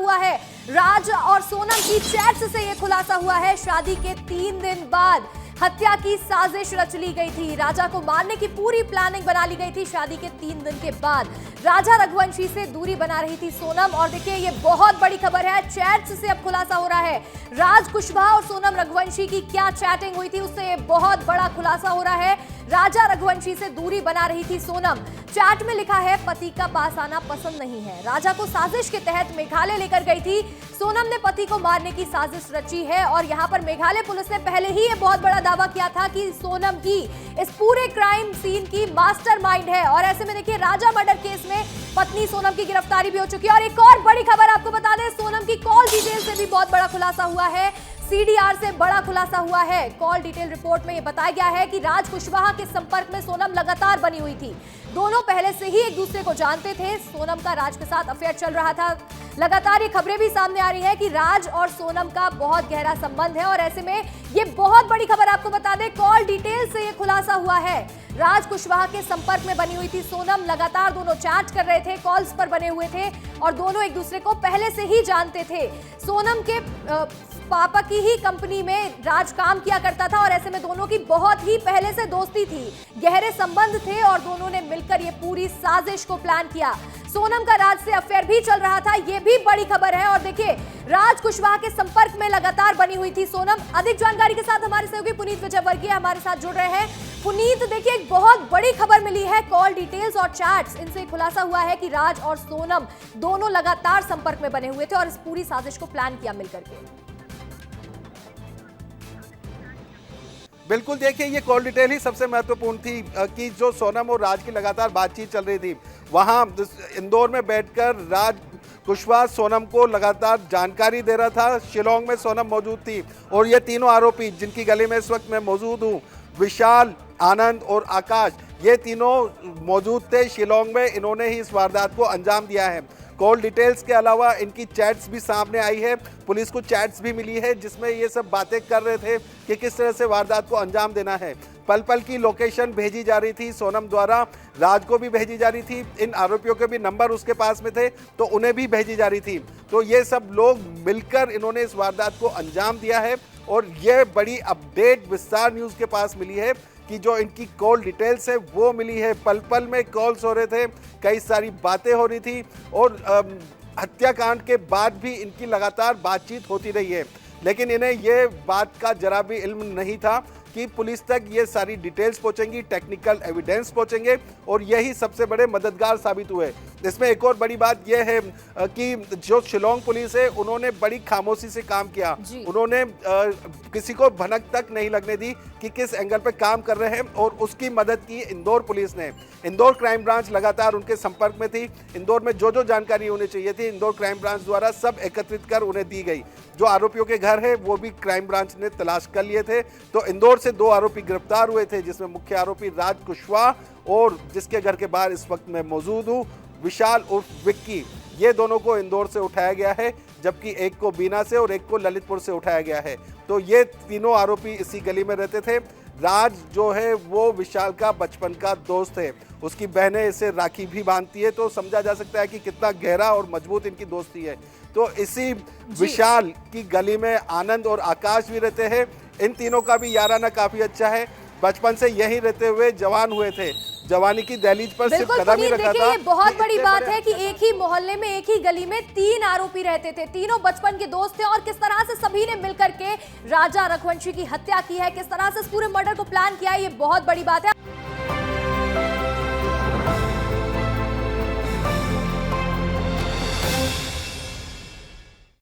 हुआ है। राज और सोनम की चैट्स से यह खुलासा हुआ है। शादी के 3 दिन बाद हत्या की साजिश रच ली गई थी। राजा को मारने की पूरी प्लानिंग बना ली गई थी। शादी के 3 दिन के बाद राजा रघुवंशी से दूरी बना रही थी सोनम। और देखिए ये बहुत बड़ी खबर है, चैट्स से अब खुलासा हो रहा है। राज कुशवाहा और सोनम रघुवंशी की क्या चैटिंग हुई थी, उससे बहुत बड़ा खुलासा हो रहा है। राजा रघुवंशी से दूरी बना रही थी सोनम। चैट में लिखा है, पति का पास आना पसंद नहीं है। राजा को साजिश के तहत मेघालय लेकर गई थी। सोनम ने पति को मारने की साजिश रची है। और यहां पर मेघालय पुलिस ने पहले ही ये बहुत बड़ा दावा किया था कि सोनम की इस पूरे क्राइम सीन की मास्टरमाइंड है। और ऐसे में देखिए राजा मर्डर केस में पत्नी सोनम की गिरफ्तारी भी हो चुकी है। और एक और बड़ी खबर आपको बता दें, सोनम की कॉल डिटेल से भी बहुत बड़ा खुलासा हुआ है। सीडीआर से बड़ा खुलासा हुआ है। कॉल डिटेल रिपोर्ट में यह बताया गया है कि राज कुशवाहा के संपर्क में सोनम लगातार बनी हुई थी। दोनों पहले से ही एक दूसरे को जानते थे। सोनम का राज के साथ अफेयर चल रहा था। लगातार ये खबरें भी सामने आ रही है कि राज और सोनम का बहुत गहरा संबंध है। और ऐसे में ये बहुत बड़ी खबर आपको बता दें, कॉल डिटेल से ये खुलासा हुआ है। राज कुशवाहा के संपर्क में बनी हुई थी सोनम। लगातार दोनों चैट कर रहे थे, कॉल्स पर बने हुए थे और दोनों एक दूसरे को पहले से ही जानते थे। सोनम के पापा की ही कंपनी में राज काम किया करता था। और ऐसे में दोनों की बहुत ही पहले से दोस्ती थी, गहरे संबंध थे और दोनों ने मिलकर ये पूरी साजिश को प्लान किया। सोनम का राज से अफेयर भी चल रहा था, ये भी बड़ी खबर है। और देखिए राज कुशवाहा के संपर्क में लगातार बनी हुई थी सोनम। अधिक जानकारी के साथ हमारे सहयोगी पुनीत विजयवर्गीय हमारे साथ जुड़ रहे हैं। पुनीत, देखिए एक बहुत बड़ी खबर मिली है, कॉल डिटेल्स और चैट्स, इनसे खुलासा हुआ है कि राज और सोनम दोनों लगातार संपर्क में बने हुए थे और इस पूरी साजिश को प्लान किया मिलकर के। बिल्कुल, देखिए ये कॉल डिटेल ही सबसे महत्वपूर्ण थी कि जो सोनम और राज की लगातार बातचीत चल रही थी। वहाँ इंदौर में बैठकर राज कुशवाहा सोनम को लगातार जानकारी दे रहा था। शिलोंग में सोनम मौजूद थी और ये तीनों आरोपी जिनकी गली में इस वक्त मैं मौजूद हूँ, विशाल, आनंद और आकाश, ये तीनों मौजूद थे शिलोंग में। इन्होंने ही इस वारदात को अंजाम दिया है। कॉल डिटेल्स के अलावा इनकी चैट्स भी सामने आई है। पुलिस को चैट्स भी मिली है जिसमें ये सब बातें कर रहे थे कि किस तरह से वारदात को अंजाम देना है। पल पल की लोकेशन भेजी जा रही थी सोनम द्वारा, राज को भी भेजी जा रही थी। इन आरोपियों के भी नंबर उसके पास में थे तो उन्हें भी भेजी जा रही थी। तो ये सब लोग मिलकर इन्होंने इस वारदात को अंजाम दिया है। और ये बड़ी अपडेट विस्तार न्यूज़ के पास मिली है कि जो इनकी कॉल डिटेल्स है वो मिली है। पल पल में कॉल्स हो रहे थे, कई सारी बातें हो रही थी और हत्याकांड के बाद भी इनकी लगातार बातचीत होती रही है। लेकिन इन्हें ये बात का जरा भी इल्म नहीं था कि पुलिस तक ये सारी डिटेल्स पहुंचेंगी, टेक्निकल एविडेंस पहुंचेंगे और यही सबसे बड़े मददगार साबित हुए। इसमें एक और बड़ी बात यह है कि जो शिलोंग पुलिस है उन्होंने बड़ी खामोशी से काम किया। उन्होंने किसी को भनक तक नहीं लगने दी कि किस एंगल पे काम कर रहे हैं और उसकी मदद की इंदौर पुलिस ने। इंदौर क्राइम ब्रांच लगातार उनके संपर्क में थी। इंदौर में जो जो जानकारी होनी चाहिए थी इंदौर क्राइम ब्रांच द्वारा सब एकत्रित कर उन्हें दी गई। जो आरोपियों के घर है वो भी क्राइम ब्रांच ने तलाश कर लिए थे। तो इंदौर से 2 आरोपी गिरफ्तार हुए थे जिसमें मुख्य आरोपी राज कुशवाहा और जिसके घर के बाहर इस वक्त मैं मौजूद हूँ, विशाल उर्फ विक्की, ये दोनों को इंदौर से उठाया गया है जबकि एक को बीना से और एक को ललितपुर से उठाया गया है। तो ये तीनों आरोपी इसी गली में रहते थे। राज जो है वो विशाल का बचपन का दोस्त है, उसकी बहनें इसे राखी भी बांधती है। तो समझा जा सकता है कि कितना गहरा और मजबूत इनकी दोस्ती है। तो इसी विशाल की गली में आनंद और आकाश भी रहते हैं। इन तीनों का भी याराना काफी अच्छा है। बचपन से यहीं रहते हुए जवान हुए थे, जवानी की दहलीज पर सिर्फ कदम ही रखा था। ये बहुत बड़ी बात है कि एक ही मोहल्ले में एक ही गली में 3 आरोपी रहते थे, तीनों बचपन के दोस्त थे और किस तरह से सभी ने मिलकर के राजा रघुवंशी की हत्या की है, किस तरह से इस पूरे मर्डर को प्लान किया है, ये बहुत बड़ी बात है।